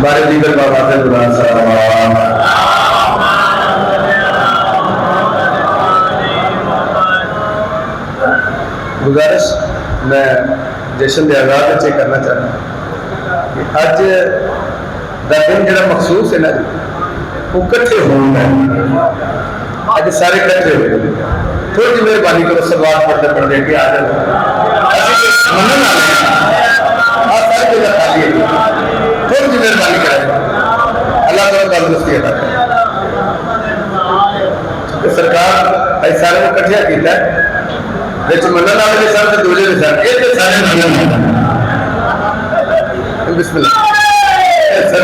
हमारे दीगर बाबा से गुजारिश मैं जश्न के आगाज से करना चाहता कि अज का दिन जो मखसूस है ना वो कट्ठे होना अज सारे कट्ठे हो थोड़ी जी मेहरबानी करो सलवार पढ़ते पढ़ते कि आ जाओ मनन वाले सारी जगह खाली है थोड़ी जी मेहरबानी करें अल्लाह तआला तंदुरुस्ती अता करे सरकार अज सारे को कट्ठिया किया मनन वाले सर तो दूजे भी सर ये सारे बिस्मिल्लाह सर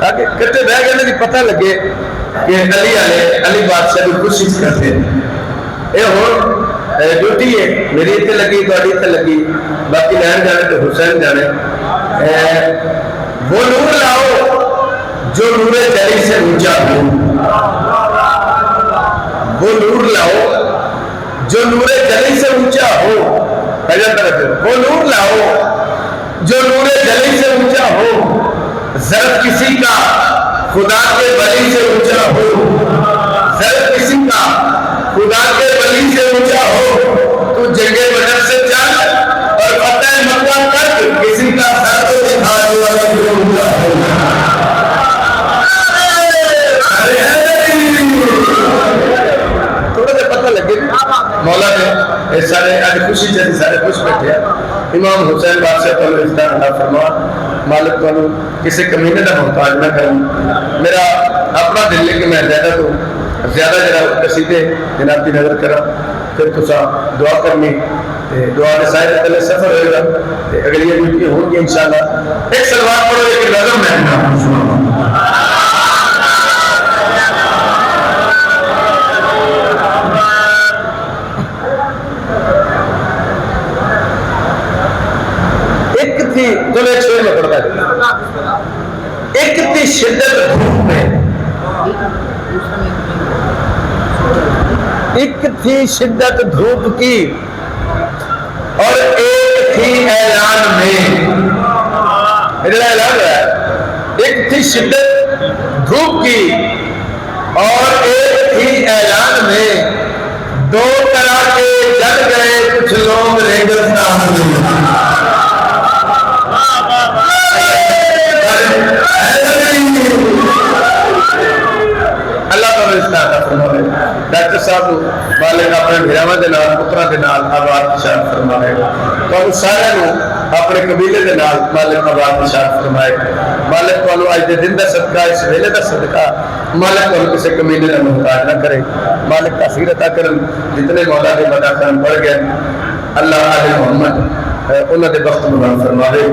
ताकि कट्ठे बह गए पता लगे कि अली वाले अली बादशाह की कोशिश करते हैं ये हुण ड्यूटी है मेरी इतने लगी थोड़ी इतने लगी बाकी लैन जाने तो हुसैन जाने वो नूर लाओ जो नूरे जली से ऊंचा हो वो नूर लाओ जो नूरे जली से ऊंचा हो वो नूर लाओ जो नूरे जली से ऊंचा हो जरा किसी का खुदा के वली से ऊंचा हो जरा किसी का खुदा के वली से ऊंचा हो तू जंगे बदर से चल और फतेह मक्का कर किसी का सर तो दिखा दो ऊंचा हो थोड़ा सा पता लगे मौला ने सारे आज खुशी जैसे सारे खुश बैठे इमाम हुसैन बादशाह को इफ्तार अता फरमा मालिक को किसी कमीने का मोहताज ना कर मेरा अपना दिल है कि मैं ज्यादा तो ज्यादा जरा कसीदे जनाब की नजर करा फिर तुसा दुआ करनी दुआ के साहिब तले सफर होएगा अगली ड्यूटी होगी इंशाल्लाह एक सलवार पढ़ो एक नज़म में चलो एक शेर में पढ़ता है एक थी शिद्दत धूप में एक थी शिद्दत धूप की और एक थी ऐलान में ऐलान है एक थी शिद्दत धूप की और एक थी ऐलान में दो तरह के जल गए कुछ लोग रेगिस्तान में डॉक्टर साहब मालिक अपने भिरावां दे नाल पुत्रा दे नाल आबाद शान फरमाए तो सारे अपने कबीले दे नाल मालिक आबाद शान फरमाए मालिक को आज दे दिन दा सदका इस वेले दा सदका मालिक को किसी कबीले दा मुहताज ना करे मालिक तासीर अता करन जितने मौला दे मदाखान बढ़ गए अल्लाह आले मोहम्मद उन्होंने दे वक्त मुबारक फरमावे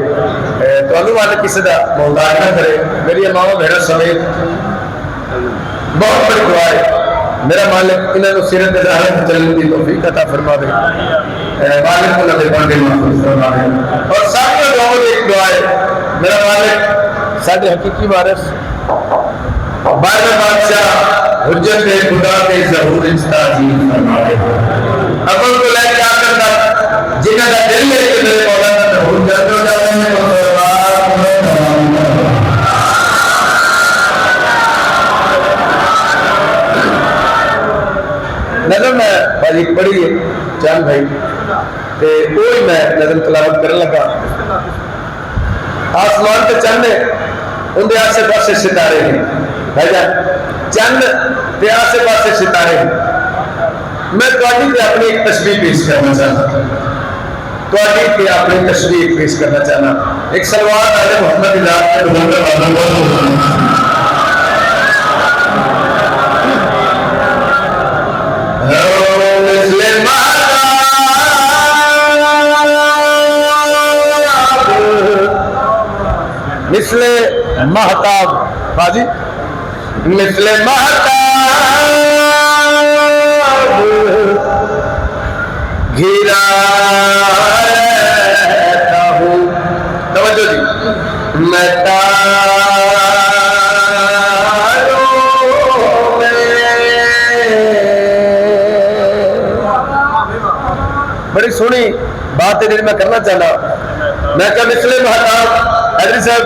तो मालिक किसी दा मुहताज ना करे मेरी मावा भेड़ा समेत बहुत बड़ी दुआ है मेरा मालिक इन्होंने सीरत ज़ाहिर चलने की तौफीक अता फरमावे मालिक उन्होंने बंदे महफूज फरमावे और सारी दुआओं में एक दुआ है मेरा मालिक साडे हकीकी वारिस बारहवें बादशाह हुज्जत खुदा के ज़हूर इस्ताजील फरमावे अव्वल को लेकर आखिर तक जिन्हां दा दिल है कि मेरे मौला दा ज़हूर जल्द हो जावे नज़म मैं भाजी पढ़ी है चंद भाई ते वही मैं नज़म तलावत करने लगा आसमान पे चंद है उनके आसे पासे सितारे हैं भाईजान चंद के आसे पासे सितारे हैं मैं थोड़ी पे अपनी एक तस्वीर पेश करना चाहता थोड़ी पे अपनी तस्वीर पेश करना चाहना एक सलवार आले मोहम्मद मिसले महताब बाजी मिसले महताब घिरा रहता हूँ तवज्जो जी मैं बड़ी सोहनी बात है जी मैं करना चाहना मैं क्या मिसले महताब हैदरी साहब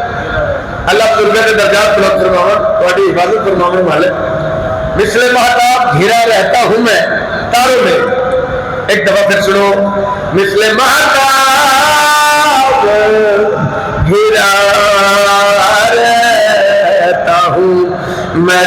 अल्लाह बुजुर्गों के दर्जात बुलंद फरमावन, तुम्हारी हिफाजत फरमावन मालिक। मिसले महताब घिरा रहता हूं मैं तारों में। एक दफा फिर सुनो, मिसले महताब घिरा रहता हूं मैं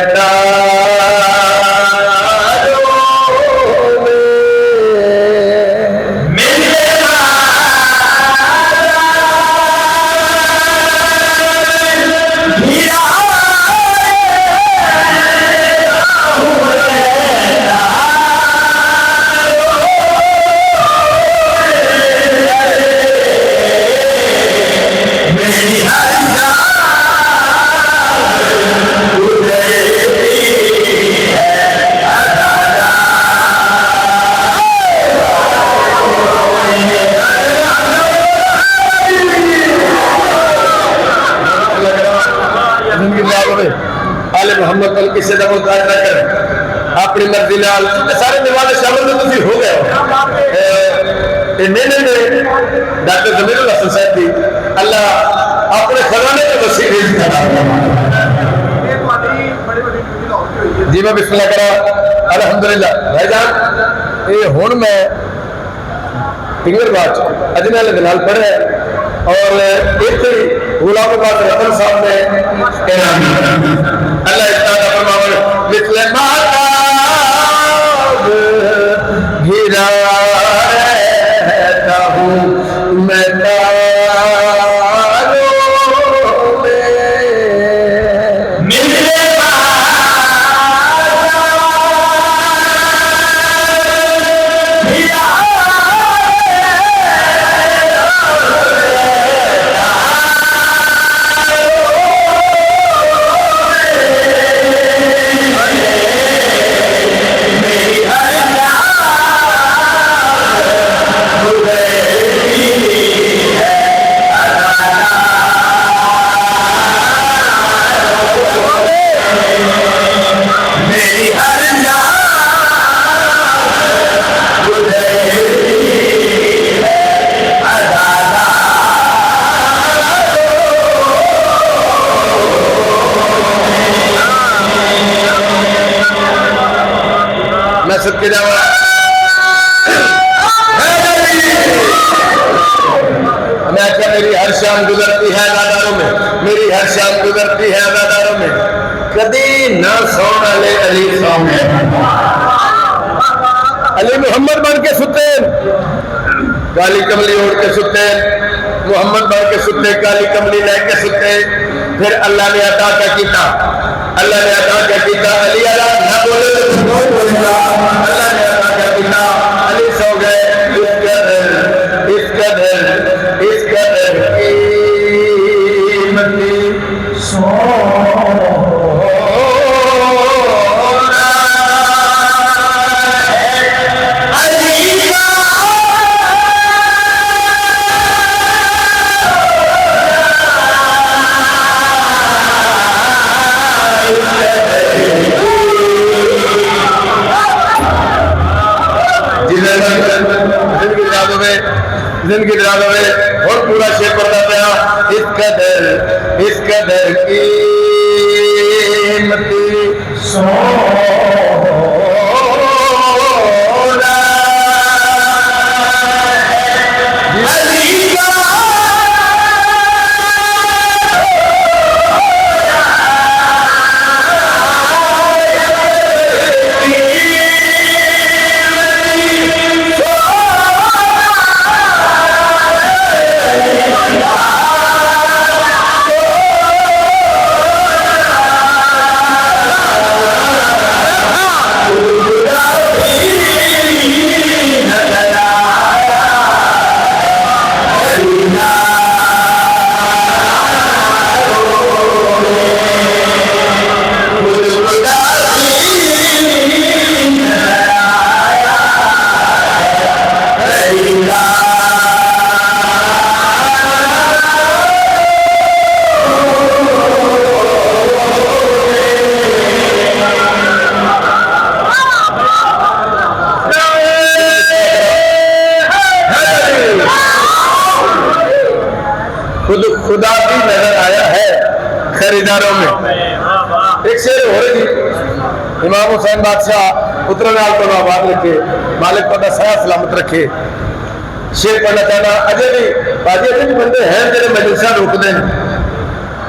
आले मोहम्मद पर किसी का मुताज न कर अपनी मर्जी नाल सारे निवाले शामिल तो तुम हो गए हो। मैंने डॉक्टर जमीरुल हसन साहब की अल्लाह अपने खजाने का वसीले जी मैं बिस्मिल्लाह करा अल्हम्दुलिल्लाह भाईजान ये हुण मैं फिंगरबाज अजनाल के नाल पढ़े और एक गुलामाबाद रतन साहब ने अल्लाह इतना फरमावे मिसले महताब घिरा रहता हूं मैं सबके जावा मैं क्या मेरी हर शाम गुजरती है अदादारों में, मेरी हर शाम गुजरती है अदादारों में, कभी ना सोन अले अली सोने अली मोहम्मद बन के सुते काली कमली ओढ़ के सुते, मोहम्मद बन के सुते काली कमली लेके सुते। फिर अल्लाह ने अता क्या किया, अल्लाह ने अता क्या किया, अली अल्लाह ना बोले तो कौन बोलेगा। अल्लाह ने अता क्या किया, अली सो गए। इस कदर कीमती जिंदगी दराज में और पूरा शेर पड़ता पाया। इस कदर कीमती खुद खुदा भी नजर आया है खरीदारों में। एक शेर हो रही इमाम हुसैन बादशाह पुत्र नाल तो आबाद रखे, मालिक का सहा सलामत रखे। शेर पढ़ना चाहना अजय भी बाजी अजय भी बंदे हैं जो मजलिसा रोकते हैं,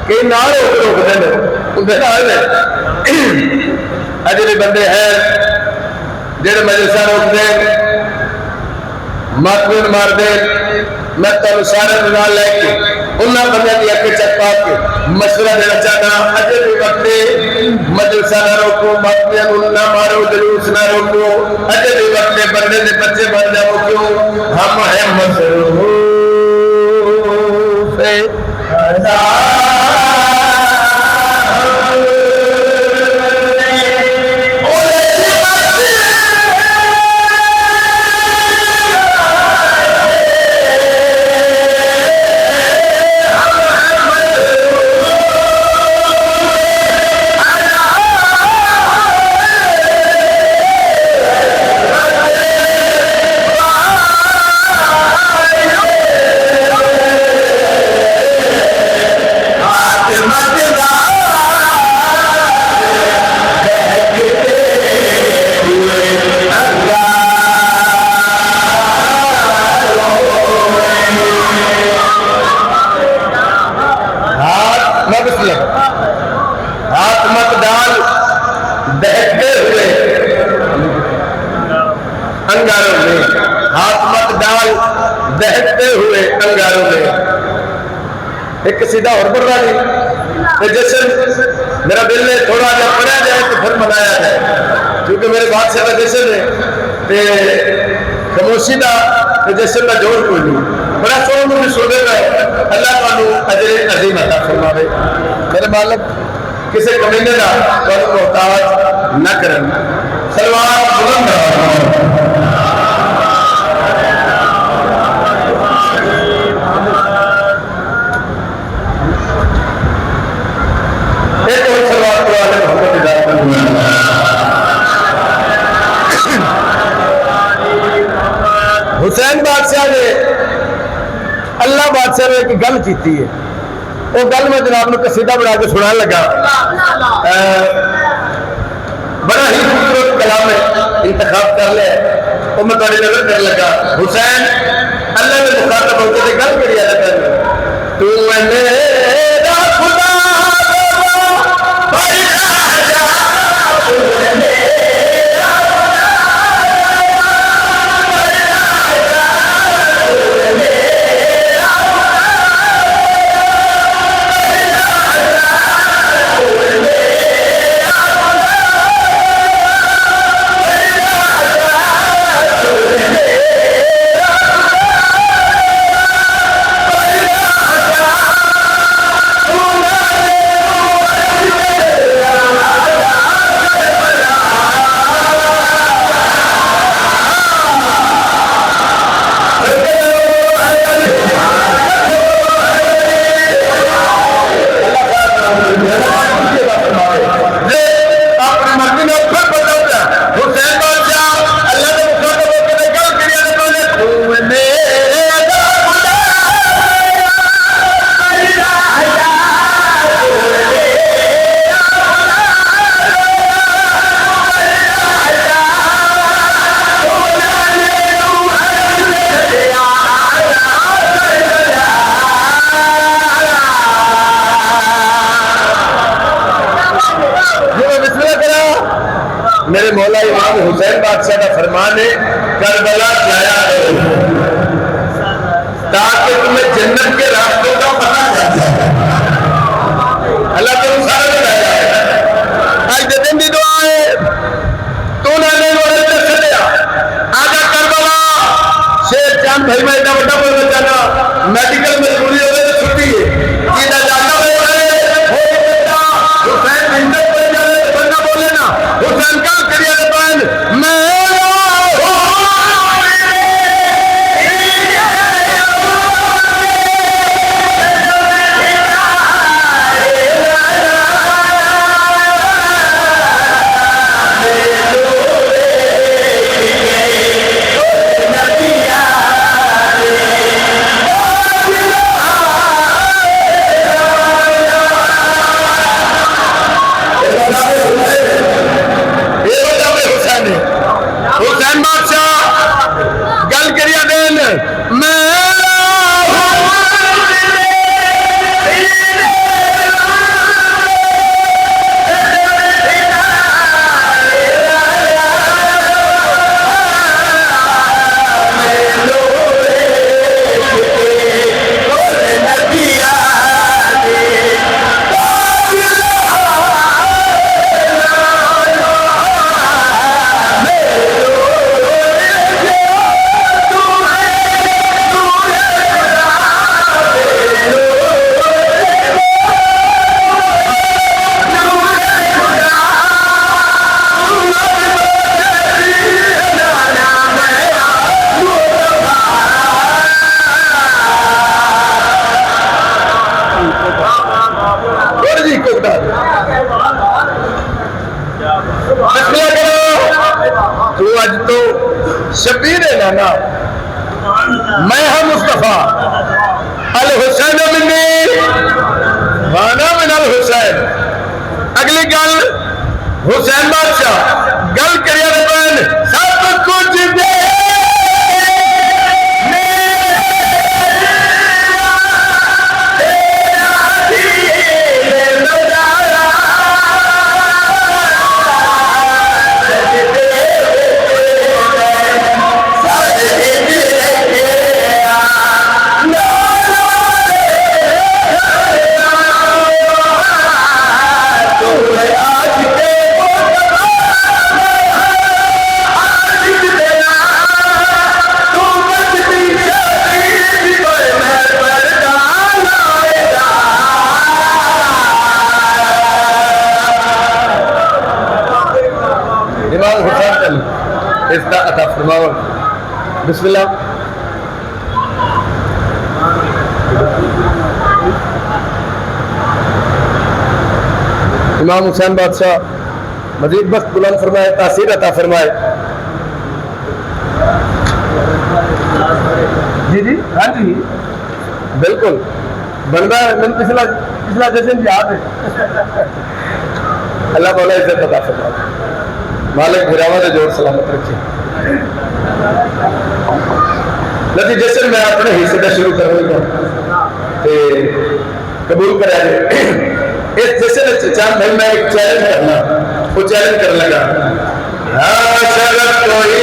कई ना रोकते हैं उनके अजय भी बंदे हैं जो मजलिसा रोकते हैं, मातमीन मार दे। मैं तुम सारे नाल लैके उन्होंने बंद की अगे चक पा के मशवरा देना चाहना अजय भी वक्त मजलिसा ना रोको, मातमिया ना मारो, जलूस ना रोको। अजय भी वक्त बंदे के बच्चे बन जाओ, क्यों हम है मसरूफ हाथ मत डाल दहकते हुए अंगारों में, हाथ मत डाल दहकते हुए अंगारों में। एक सीधा और बढ़ रहा नहीं जश्न मेरा दिल ने थोड़ा जब पढ़ा जाए तो फिर मनाया जाए, क्योंकि मेरे बादशाह का जश्न है खामोशी का जश्न का जोर कोई नहीं। बड़ा सोच मुझे सोचेगा अल्लाह को अजर अजीम अता फरमावे। मेरे मालिक किसी कमीने का मोहताज न करन। सलवार बुलंद एक और सलवार हुसैन बादशाह ने अल्लाह बादशाह ने एक गल की है, वो गल मैं जनाब ने कसीदा बना के सुना लगा। बड़ा ही खूबसूरत कलाम है, इंतखाब कर लिया वो मैं थोड़ी नजर कर लगा। हुसैन अल्लाह ने मुखातब होकर के गल करी है, तू मेरा खुदा मेरे मौला इमाम हुसैन बादशाह का फरमान है, करबला जाया करो ताकि तुम्हें जन्नत के रास्तों का पता चल जाए। अल्लाह तुम सारे लगाया आज दिन की दुआ है, तू ना चलिया आजा करबला। शेर चांद भाई मैं इतना बड़ा बोलना चाहना, मेडिकल मजबूरी हो तो छुट्टी है जाता हुसैन का करिए मैं रहना, मैं हम मुस्तफा अल हुसैन मिन्नी वाना मिनल हुसैन। अगली गल हुसैन बादशाह गल करिए सब कुछ दे इसका अता फरमाओ। बिस्मिल्लाह। इमाम हुसैन बादशाह मजीद बख्त बुलंद फरमाए, तासीर अता फरमाए। जी जी हाँ जी बिल्कुल बंदा मैंने पिछला पिछला जैसे याद है। अल्लाह मौला इज्जत अता फरमाए, मालिक गिरावा दे जोर सलामत रखे। लती जैसे मैं अपने हिस्से का शुरू करूँगा कबूल करा इस जैसे चांद भाई मैं एक चैलेंज करना, वो चैलेंज करने लगा। हाँ शरत कोई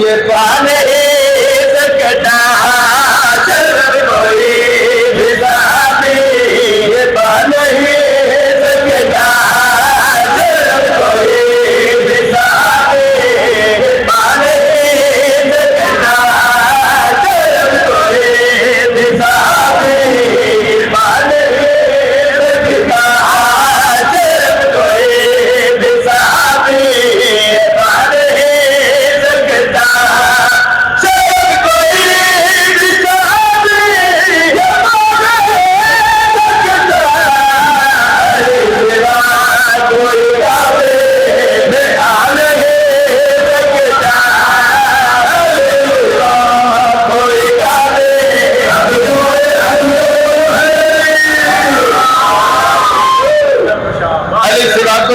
ये पाने सकता, शरत कोई ये पाने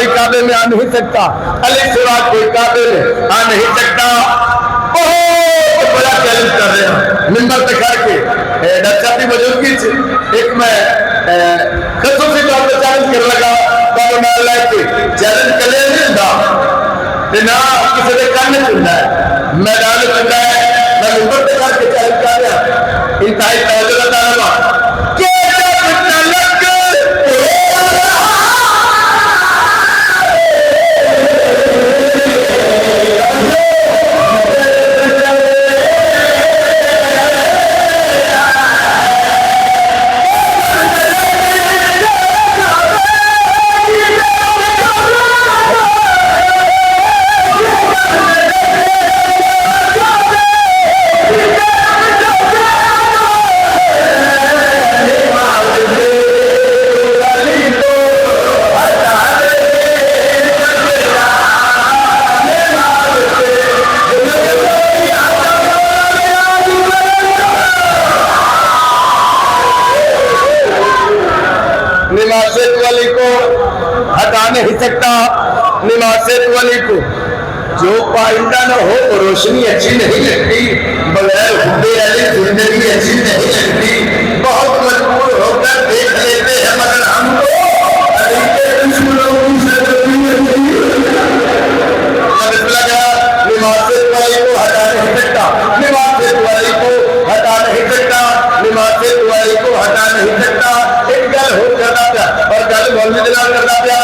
सकता, में आ नहीं सकता, अली सिवा कोई काबिल आ नहीं सकता। बहुत बड़ा चैलेंज कर रहे हैं मिंबर पे खा के डॉक्टर साहब की मौजूदगी से एक मैं खसूसी तौर पर चैलेंज कर लगा बाबा मैं लाइक चैलेंज कर ले नहीं होता ना किसी ने करने चुनना है, मैदान चुनना है, मैं मिंबर पे खा के चैलेंज कर रहा इंतहाई तवज्जो का तालब वाली को हटा नहीं सकता। निवासित वाली को जो पाइंदा न हो रोशनी अच्छी नहीं लगती, बगैर हुड्डे वाली जिंदगी अच्छी नहीं लगती। बहुत मजबूर होकर देख लेते हैं मगर हमको लगा निवासित वाली को हटा नहीं सकता, निवासित वाली को हटा नहीं सकता, निवासित वाली को हटा नहीं सकता। एक गल हो करना था और गल मौलवी दिलाल करना था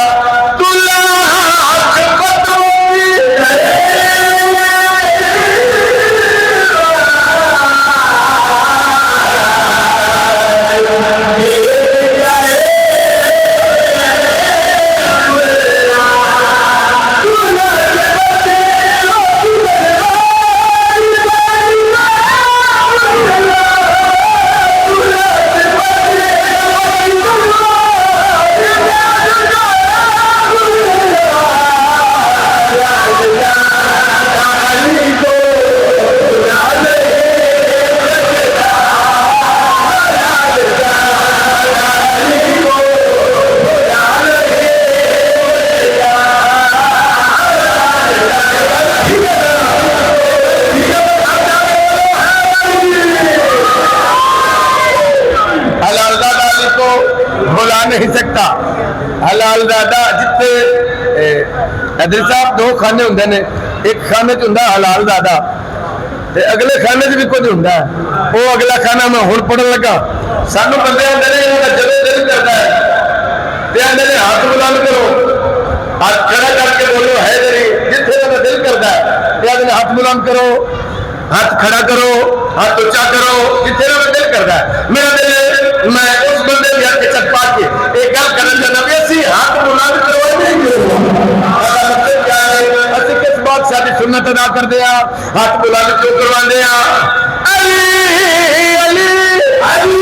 बुला नहीं सकता। हलाल दादा जिथे अदरी साहब दो खाने होंगे ने, एक खाने च हुंदा हलाल दादा ते अगले खाने च भी कुछ हुंदा है। वो अगला खाना मैं हुण पढ़न लगा। सानू बंदे आंदे ने जदों दिल करता है ते आंदे ने हाथ बुलंद करो, हाथ खड़ा करके बोलो है तेरी, जिथे मेरा दिल करता है ते आंदे ने हाथ बुलंद करो, हाथ खड़ा करो, हाथ ऊंचा करो, जिथे मेरा दिल करता है। मेरा दिल मैं उस बंदे के हाथ चट पा के एक गल करन जाना भी असी हाथ बुलंद करवाए नहीं असि किस बात साडी सुन्नत अदा करदे आ, हाथ बुलंद क्यों करवांदे आ? अली अली अली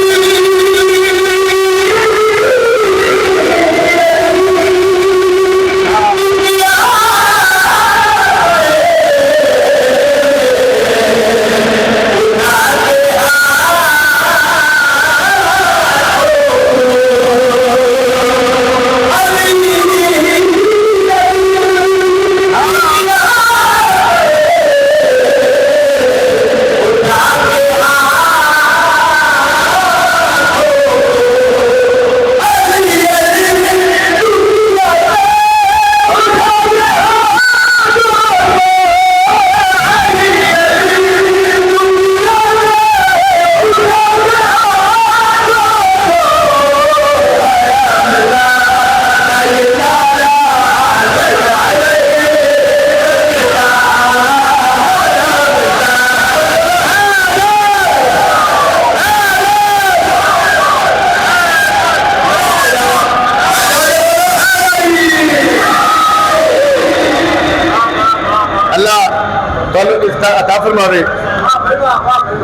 अता फरमावे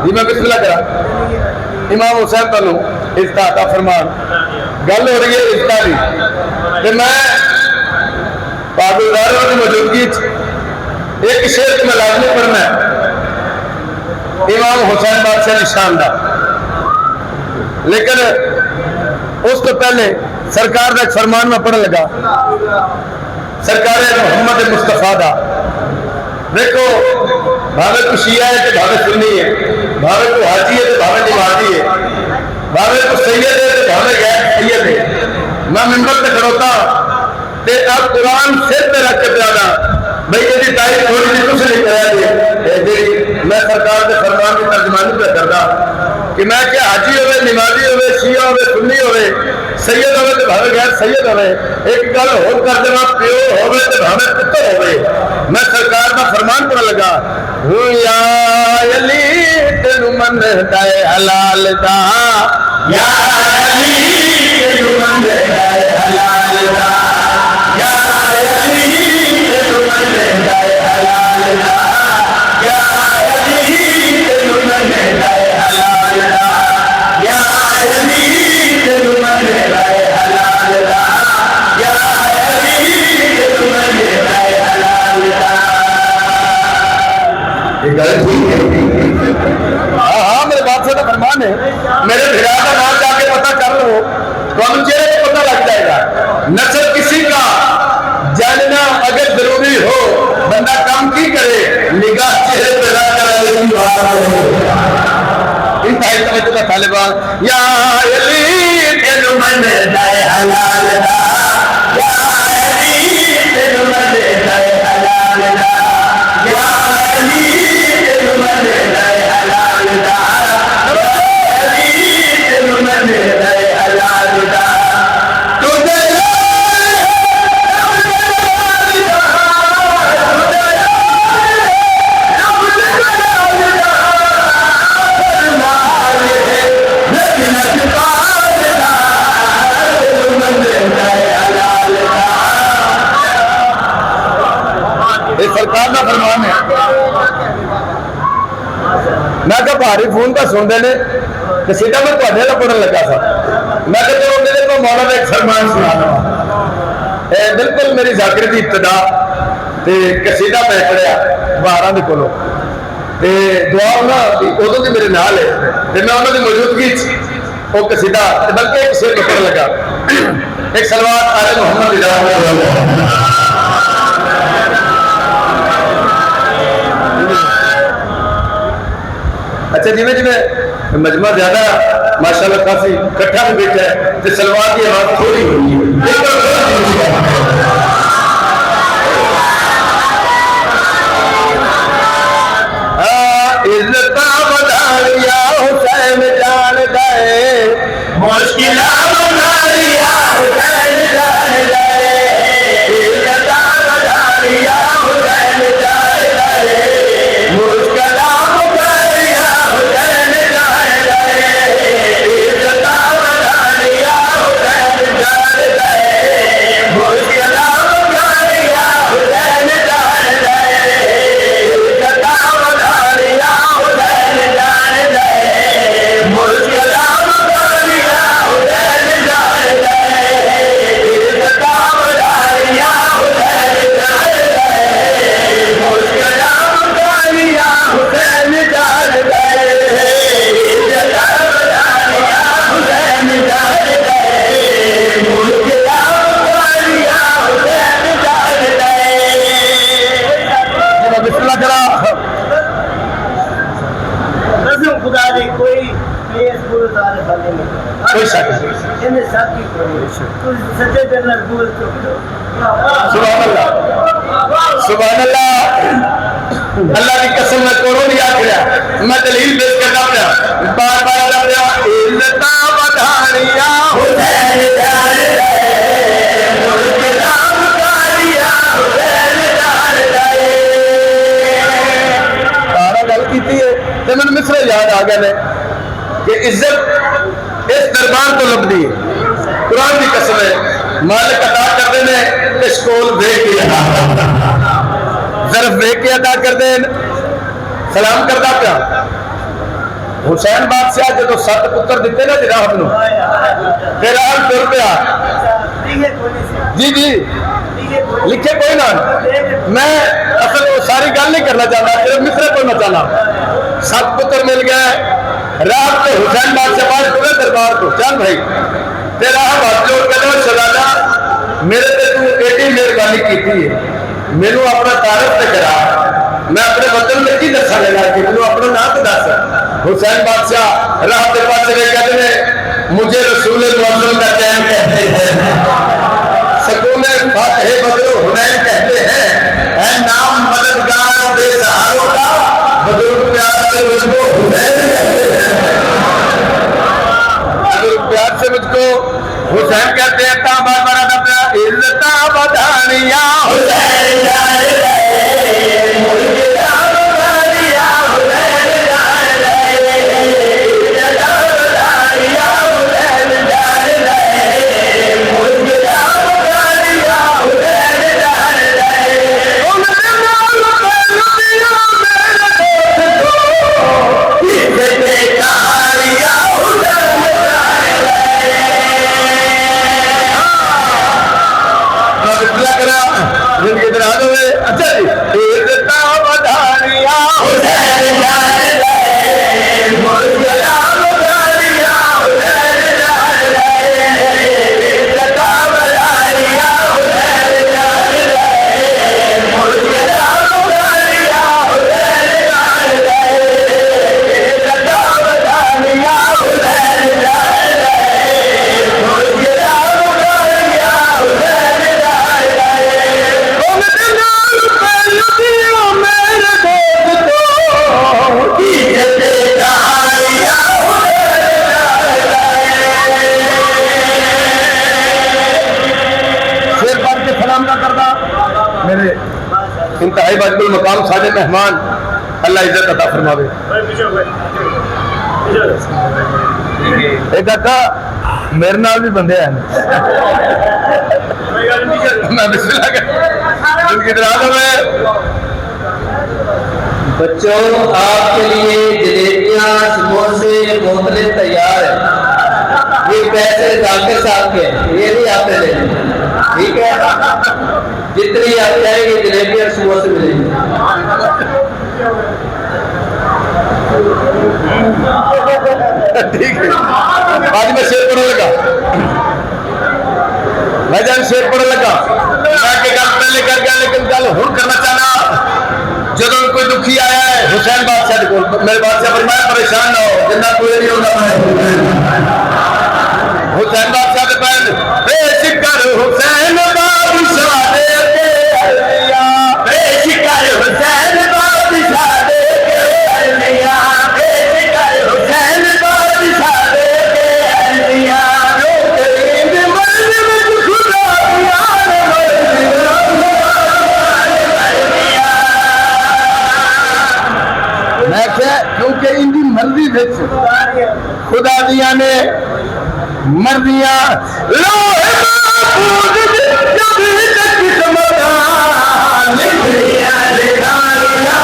जी। मैं बिस्मिल्लाह करा इमाम हुसैन तुहानू इफ्ता अता फरमान। गल हो रही है इफ्ता की, मैं पागलदार की मौजूदगी एक शेर मैं लाजमी पढ़ना इमाम हुसैन बादशाह निशान का, लेकिन उस तो पहले सरकार का एक फरमान मैं पढ़न लगा, सरकार मोहम्मद मुस्तफा का। देखो भावे को शिया है तो भावे सुन्नी है, भावे को हाजी है तो भावे निवाजी है, भावे को सैयद है तो भावे गैर सैयद है। मैं मिंबर पे खड़ोता ते अब कुरान सिर पे रख के प्यादा भाई यदि तारीफ थोड़ी सी कुछ नहीं कराया जी। मैं सरकार के फरमान की तर्जमानी पे करता कि मैं क्या हाजी होवे, निमाजी होवे, शिया होवे, सुन्नी होवे, सैयद होवे तो भावे गैर सैयद होवे, एक गल होर कर देना प्यो होवे तो भावे पुत्र होवे। मैं सरकार का फरमान पढ़ लगा, या अली तेनू मनदा है हलाल दा, या अली तेनू मनदा है हलाल दा, या अली तेनू मनदा है हलाल दा, या अली तेनू मनदा है हलाल दा, या अली तेनू मनदा है हलाल दा, या अली तेनू मनदा है हलाल दा। ये गलत ठीक है? हाँ मेरे बादशाह का फरमान है। मेरे भिरा का नाम जाके पता कर लो तो हम चेहरे को पता लग जाएगा। नस्ल किसी का जानना अगर जरूरी हो, बंदा काम की करे, निगाह चेहरे पे रख कर इंतहाई तवज्जो का तालिबान। या अली तेनू मनदा है हलाल दा, या अली तेनू मनदा है हलाल दा, या अली तेनू मनदा है हलाल दा, या अली तेनू मनदा है हलाल दा। सरकार का फरमान है। मैं क्या भारी फोन का सुनते ने सीधा मैं तुहाडे नाल पढ़न लगा था। मैं कहते हो मेरे को मौला का एक फरमान सुना दवा। बिल्कुल मेरी जाकिर की इब्तदा ते कसीदा मैं पढ़िया बाहर के कोलों ते दुआ ना उदों की मेरे नाल है ते मैं उन्होंने मौजूदगी वो कसीदा बल्कि एक शेर पढ़न लगा। एक सलवात आले मोहम्मद अच्छा जिमें जिमें मजमा ज्यादा माशाल्लाह काफी इकट्ठा में बैठा है तो सलवार की आवाज थोड़ी होगी इज्जत बधारिया हुसैन जान गए मुश्किल बधारिया हुसैन जान गए इज्जत बधारिया हुसैन जान गए मुश्किल बधारिया हुसैन जान गए इज्जत बधारिया हुसैन जान गए मुश्किल बधारिया हुसैन जान गए इज्जत बधारिया हुसैन जान गए मुश्किल बधारिया हुसैन जान गए इज्जत बधारिया हुसैन जान गए मुश्किल बधारिया हुसैन जान गए इज्जत बधारिया हुसैन जान गए मुश्किल बधारिया हुसैन जान गए बिस्मिल्लाह करा कसम खुदा दी कोई प्लेस बोल सारे खाली नहीं कोई शक नहीं इन्हें सब की कोई कुछ सच्चे करना बोल तो सुभान अल्लाह सुभान अल्लाह अल्लाह की कसम मैं कोरों नहीं आखिर मैं दलील पेश करना पड़ा बार बार आ रहा इज्जत बधारिया हुसैन जान गए मुश्किल बधारिया हुसैन जान गए सारा गल कीती है ते मैनूं मिसरे याद आ गए ने कि इज्जत इस दरबार तो लभदी है कुरान की कसम है मालिक अदा करते हैं इश्कोल वेख के जरफ वेख के अदा करते हैं सलाम करता पिया हुसैन बादशाह जो 7 पुत्र दिते ना राहत नूं ते राहत तुर पिया जी जी लिखे कोई ना मैं असल वो सारी गल नहीं करना चाहता सिर्फ मिसरे पढ़ना चाहना 7 पुत्र मिल गए रात को हुसैन बादशाह पास पूरे दरबार को चल भाई तेरा हाथ जोड़ के लो शहजादा मेरे ते तू एडी मेहरबानी की है मैनू अपना तारफ ते करा मैं अपने वतन में की दसा लेना कि मैनू अपना नाम तो दस हुसैन बादशाह राह के पास चले कहते हैं मुझे रसूल मुअज़्ज़म का चैन कहते हैं सकून फातह बदर हुनैन कहते हैं ऐ नाम मददगार बेसहारों का बदर प्यार से मुझको हुसैन प्यार से मुझको हुसैन कहते हैं ता बार बार आता इज्जत बधारिया हुसैन जान गए मुश्किल बधारिया हुसैन जान गए इज्जत बधारिया हुसैन जान गए मुश्किल बधारिया हुसैन जान गए उन दिनों में लुटिया मेरे दोस्त को इज्जत कहारिया अच्छा जी इज्जत बधारिया हुसैन जान गए मुश्किल बधारिया हुसैन जान गए इज्जत बधारिया हुसैन जान गए मुश्किल बधारिया हुसैन जान गए इज्जत बधारिया हुसैन जान गए मुश्किल बधारिया हुसैन जान गए उन दिनों में लुटिया मेरे दोस्त को इज्जत कहारिया हुसैन जान गए शेर पढ़ के सलाम ना करता मेरे इंतहाई वाजिबुल मकाम सादे मेहमान अल्लाह इज्जत अता फरमावे एक काका मेरे नाल भी बंदे हैं मैं बिस्मिल्लाह बच्चों आपके लिए जलेबियां समोसे बोतलें तैयार है ये पैसे जाकिर साहब के ये नहीं आपने लेने ठीक है जितनी आप चाहेंगे जलेबियां समोसे मिलेंगे ठीक है आज मैं शेर पढ़ने लगा मैं जान शेर पढ़ने लगा मैं के गल पहले कर गया लेकिन गल हुण करना चाहना जदों कोई दुखी आया है हुसैन बादशाह साहब को मेरे बादशाह फरमाया परेशान ना हो जिन्ना कोई नहीं होगा हुसैन बादशाह के बहन बेशिकर हुसैन बादशाह दे के अलिया बेशिकर हुसैन बादशाह दे के अलिया बेशिकर हुसैन बादशाह दे के अलिया जो करीम मर्द में खुदा यार मैं क्या क्योंकि इनकी मर्जी विच खुदा दिया ने मर्जियां लोहे महफूज दे कभी तक किस्मतां लिखियां लिखानियां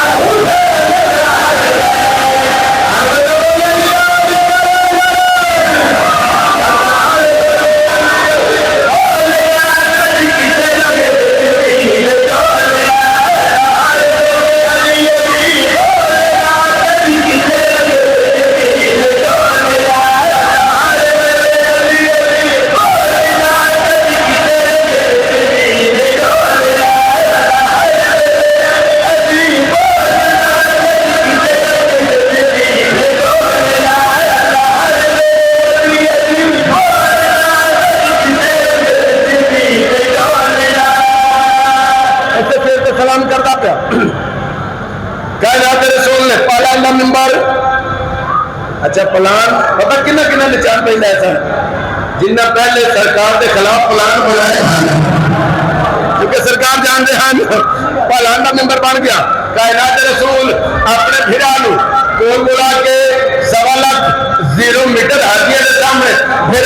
सलाम करता पिया कायनात रसूल ने पलान का मिंबर अच्छा पलान पता किन्ना किन्ना निशान पे ऐसा जिन्ना पहले सरकार के खिलाफ पलान बनाए क्योंकि सरकार जानते हैं पलान का मिंबर बन गया कायनात रसूल अपने फिरा कोल बुला के 1.25 मीटर हाथियों के सामने